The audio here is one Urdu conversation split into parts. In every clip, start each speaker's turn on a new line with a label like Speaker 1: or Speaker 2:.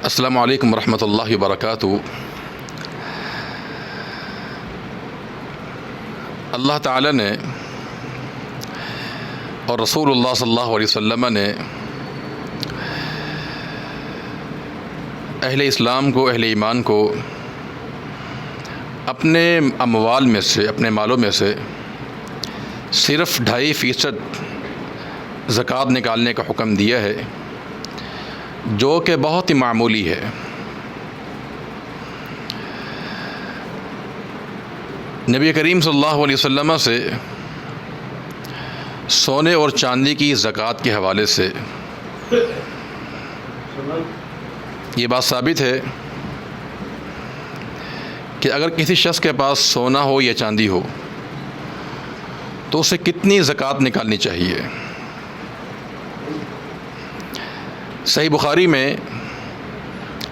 Speaker 1: السلام علیکم ورحمۃ اللہ وبرکاتہ۔ اللہ تعالیٰ نے اور رسول اللہ صلی اللہ علیہ وسلم نے اہل اسلام کو، اہل ایمان کو اپنے اموال میں سے، اپنے مالوں میں سے صرف 2.5% زکوٰۃ نکالنے کا حکم دیا ہے، جو کہ بہت ہی معمولی ہے۔ نبی کریم صلی اللہ علیہ وسلم سے سونے اور چاندی کی زکوٰۃ کے حوالے سے یہ بات ثابت ہے کہ اگر کسی شخص کے پاس سونا ہو یا چاندی ہو تو اسے کتنی زکوٰۃ نکالنی چاہیے۔ صحیح بخاری میں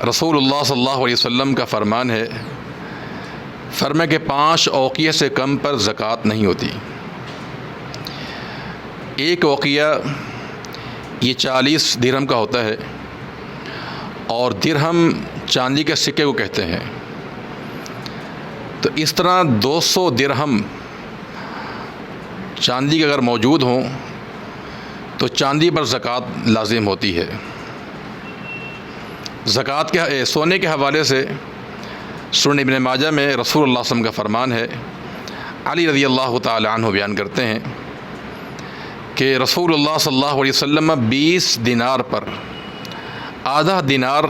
Speaker 1: رسول اللہ صلی اللہ علیہ وسلم کا فرمان ہے، فرمایا کہ 5 اوقیہ سے کم پر زکوٰۃ نہیں ہوتی۔ ایک اوقیہ یہ 40 درہم کا ہوتا ہے، اور درہم چاندی کے سکے کو کہتے ہیں۔ تو اس طرح 200 درہم چاندی کے اگر موجود ہوں تو چاندی پر زکوٰۃ لازم ہوتی ہے۔ زکوٰۃ کے سونے کے حوالے سے سنن ابن ماجہ میں رسول اللہ صلی اللہ علیہ وسلم کا فرمان ہے، علی رضی اللہ تعالی عنہ بیان کرتے ہیں کہ رسول اللہ صلی اللہ علیہ وسلم 20 دینار پر آدھا دینار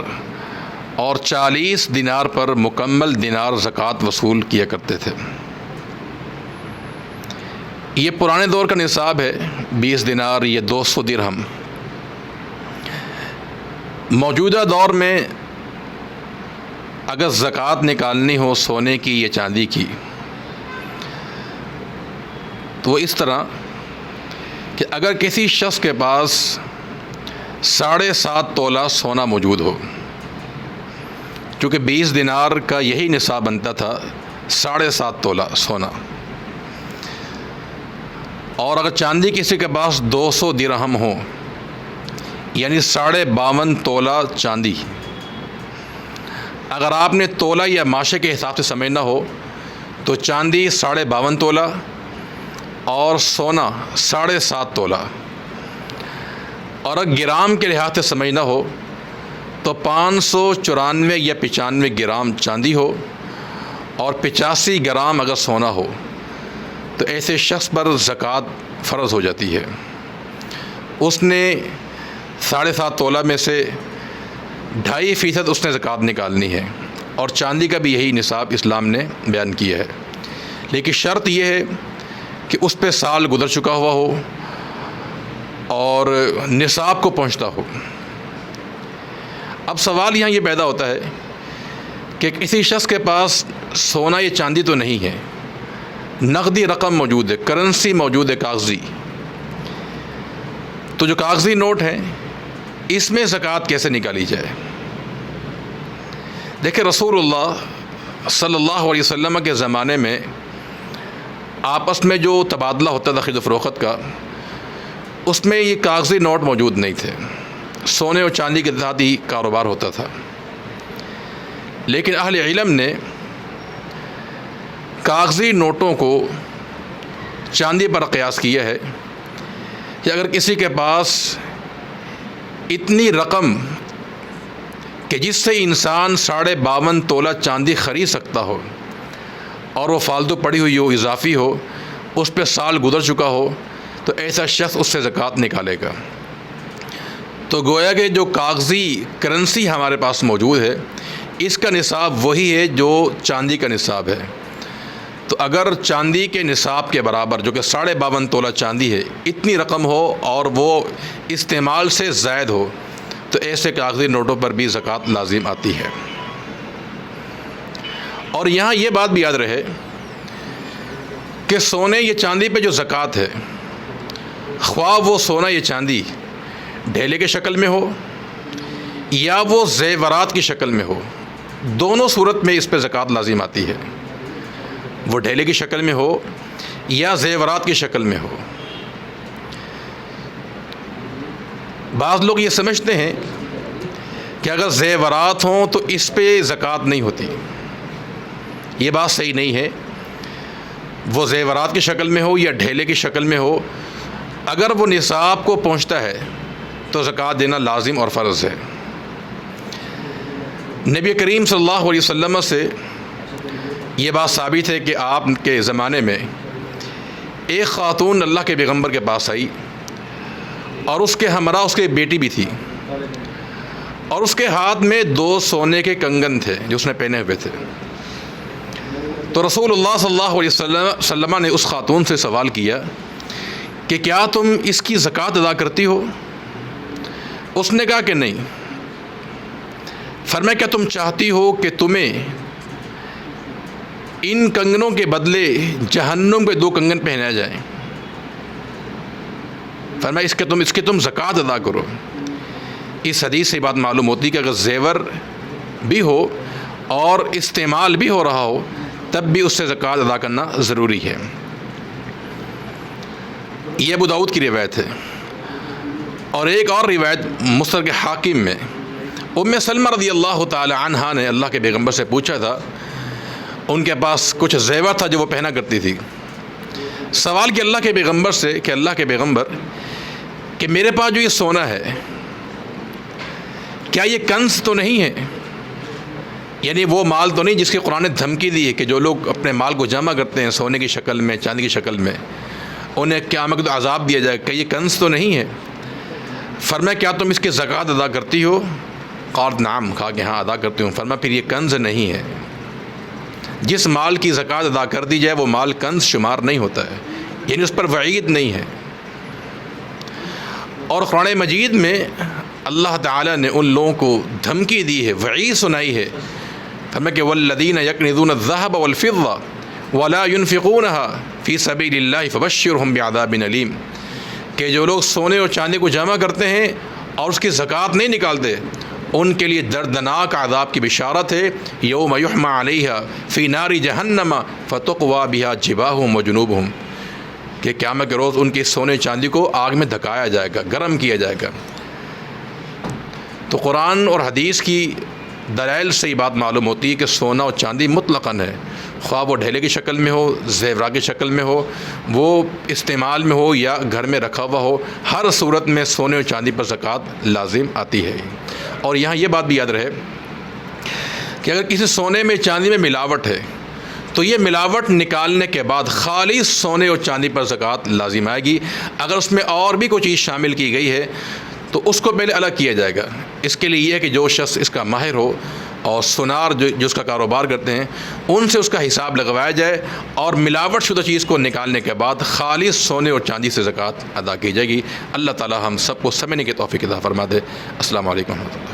Speaker 1: اور 40 دینار پر مکمل دینار زکوٰۃ وصول کیا کرتے تھے۔ یہ پرانے دور کا نصاب ہے، 20 دینار، یہ 200 درہم۔ موجودہ دور میں اگر زکوٰۃ نکالنی ہو سونے کی یا چاندی کی تو وہ اس طرح کہ اگر کسی شخص کے پاس 7.5 تولہ سونا موجود ہو، چونکہ 20 دینار کا یہی نصاب بنتا تھا، 7.5 تولہ سونا، اور اگر چاندی کسی کے پاس 200 درہم ہو، یعنی 52.5 تولہ چاندی۔ اگر آپ نے تولہ یا ماشے کے حساب سے سمجھنا ہو تو چاندی 52.5 تولہ اور سونا 7.5 تولہ، اور اگر گرام کے لحاظ سے سمجھنا ہو تو 594 یا 95 گرام چاندی ہو اور 85 گرام اگر سونا ہو تو ایسے شخص پر زکوٰۃ فرض ہو جاتی ہے۔ اس نے 7.5 تولہ میں سے 2.5% اس نے زکوٰۃ نکالنی ہے، اور چاندی کا بھی یہی نصاب اسلام نے بیان کیا ہے۔ لیکن شرط یہ ہے کہ اس پہ سال گزر چکا ہوا ہو اور نصاب کو پہنچتا ہو۔ اب سوال یہاں یہ پیدا ہوتا ہے کہ کسی شخص کے پاس سونا یا چاندی تو نہیں ہے، نقدی رقم موجود ہے، کرنسی موجود ہے، کاغذی، تو جو کاغذی نوٹ ہیں اس میں زکوٰۃ کیسے نکالی جائے؟ دیکھیں، رسول اللہ صلی اللہ علیہ وسلم کے زمانے میں آپس میں جو تبادلہ ہوتا تھا خرید و فروخت کا، اس میں یہ کاغذی نوٹ موجود نہیں تھے، سونے اور چاندی کے ساتھ ہی کاروبار ہوتا تھا۔ لیکن اہل علم نے کاغذی نوٹوں کو چاندی پر قیاس کیا ہے کہ اگر کسی کے پاس اتنی رقم کہ جس سے انسان 52.5 تولہ چاندی خرید سکتا ہو اور وہ فالتو پڑی ہوئی ہو، اضافی ہو، اس پہ سال گزر چکا ہو، تو ایسا شخص اس سے زکوٰۃ نکالے گا۔ تو گویا کہ جو کاغذی کرنسی ہمارے پاس موجود ہے، اس کا نصاب وہی ہے جو چاندی کا نصاب ہے۔ تو اگر چاندی کے نصاب کے برابر، جو کہ 52.5 تولہ چاندی ہے، اتنی رقم ہو اور وہ استعمال سے زائد ہو تو ایسے کاغذی نوٹوں پر بھی زکوٰۃ لازم آتی ہے۔ اور یہاں یہ بات بھی یاد رہے کہ سونے یا چاندی پہ جو زکوٰۃ ہے، خواہ وہ سونا یا چاندی ڈھیلے کے شکل میں ہو یا وہ زیورات کی شکل میں ہو، دونوں صورت میں اس پہ زکوٰۃ لازم آتی ہے، وہ ڈھیلے کی شکل میں ہو یا زیورات کی شکل میں ہو۔ بعض لوگ یہ سمجھتے ہیں کہ اگر زیورات ہوں تو اس پہ زکوٰۃ نہیں ہوتی. یہ بات صحیح نہیں ہے. وہ زیورات کی شکل میں ہو یا ڈھیلے کی شکل میں ہو، اگر وہ نصاب کو پہنچتا ہے تو زکوٰۃ دینا لازم اور فرض ہے. نبی کریم صلی اللہ علیہ وسلم سے یہ بات ثابت ہے کہ آپ کے زمانے میں ایک خاتون اللہ کے پیغمبر کے پاس آئی اور اس کے ہمراہ اس کی بیٹی بھی تھی، اور اس کے ہاتھ میں 2 سونے کے کنگن تھے جو اس نے پہنے ہوئے تھے. تو رسول اللہ صلی اللہ علیہ وسلم نے اس خاتون سے سوال کیا کہ کیا تم اس کی زکوٰۃ ادا کرتی ہو؟ اس نے کہا کہ نہیں. فرمایا کیا تم چاہتی ہو کہ تمہیں ان کنگنوں کے بدلے جہنم کے 2 کنگن پہنایا جائیں؟ فرمایا اس کی تم زکوٰۃ ادا کرو. اس حدیث سے بات معلوم ہوتی کہ اگر زیور بھی ہو اور استعمال بھی ہو رہا ہو تب بھی اس سے زکوٰۃ ادا کرنا ضروری ہے. یہ ابو داؤد کی روایت ہے. اور ایک اور روایت مستدرک حاکم میں ام سلمہ رضی اللہ تعالی عنہا نے اللہ کے پیغمبر سے پوچھا تھا، ان کے پاس کچھ زیور تھا جو وہ پہنا کرتی تھی. سوال کیا اللہ کے پیغمبر سے کہ اللہ کے پیغمبر کہ میرے پاس جو یہ سونا ہے کیا یہ کنز تو نہیں ہے؟ یعنی وہ مال تو نہیں جس کی قرآن نے دھمکی دی ہے کہ جو لوگ اپنے مال کو جمع کرتے ہیں سونے کی شکل میں، چاندی کی شکل میں، انہیں قیامت کا عذاب دیا جائے. کہ یہ کنز تو نہیں ہے؟ فرمایا کیا تم اس کی زکوٰۃ ادا کرتی ہو؟ قالت نعم، کہا کہ ہاں ادا کرتی ہوں. فرمایا پھر یہ کنز نہیں ہے. جس مال کی زکوٰۃ ادا کر دی جائے وہ مال کنز شمار نہیں ہوتا ہے، یعنی اس پر وعید نہیں ہے. اور قرآن مجید میں اللہ تعالیٰ نے ان لوگوں کو دھمکی دی ہے، وعید سنائی ہے. فرمایا کہ والذین یکنزون الذهب والفضة ولا ينفقونها فی سبیل اللہ فبشرهم بعذاب علیم. کہ جو لوگ سونے اور چاندی کو جمع کرتے ہیں اور اس کی زکوٰۃ نہیں نکالتے، ان کے لیے دردناک عذاب کی بشارت ہے. یوم یحمى علیہا فی نار جہنم فتقوی بها جباہہم وجنوبہم. کہ قیامت کے روز ان کی سونے چاندی کو آگ میں دھکایا جائے گا، گرم کیا جائے گا. تو قرآن اور حدیث کی دلائل سے یہ بات معلوم ہوتی ہے کہ سونا اور چاندی مطلقاً ہے، خواہ وہ ڈھیلے کی شکل میں ہو، زیورات کی شکل میں ہو، وہ استعمال میں ہو یا گھر میں رکھا ہوا ہو، ہر صورت میں سونے اور چاندی پر زکوٰۃ لازم آتی ہے. اور یہاں یہ بات بھی یاد رہے کہ اگر کسی سونے میں چاندی میں ملاوٹ ہے تو یہ ملاوٹ نکالنے کے بعد خالص سونے اور چاندی پر زکوٰۃ لازم آئے گی. اگر اس میں اور بھی کوئی چیز شامل کی گئی ہے تو اس کو پہلے الگ کیا جائے گا. اس کے لیے یہ ہے کہ جو شخص اس کا ماہر ہو اور سونار جو اس کا کاروبار کرتے ہیں ان سے اس کا حساب لگوایا جائے اور ملاوٹ شدہ چیز کو نکالنے کے بعد خالص سونے اور چاندی سے زکوٰۃ ادا کی جائے گی. اللہ تعالی ہم سب کو سمجھنے کی توفیق عطا فرما دے. السلام علیکم ورحمۃ اللہ.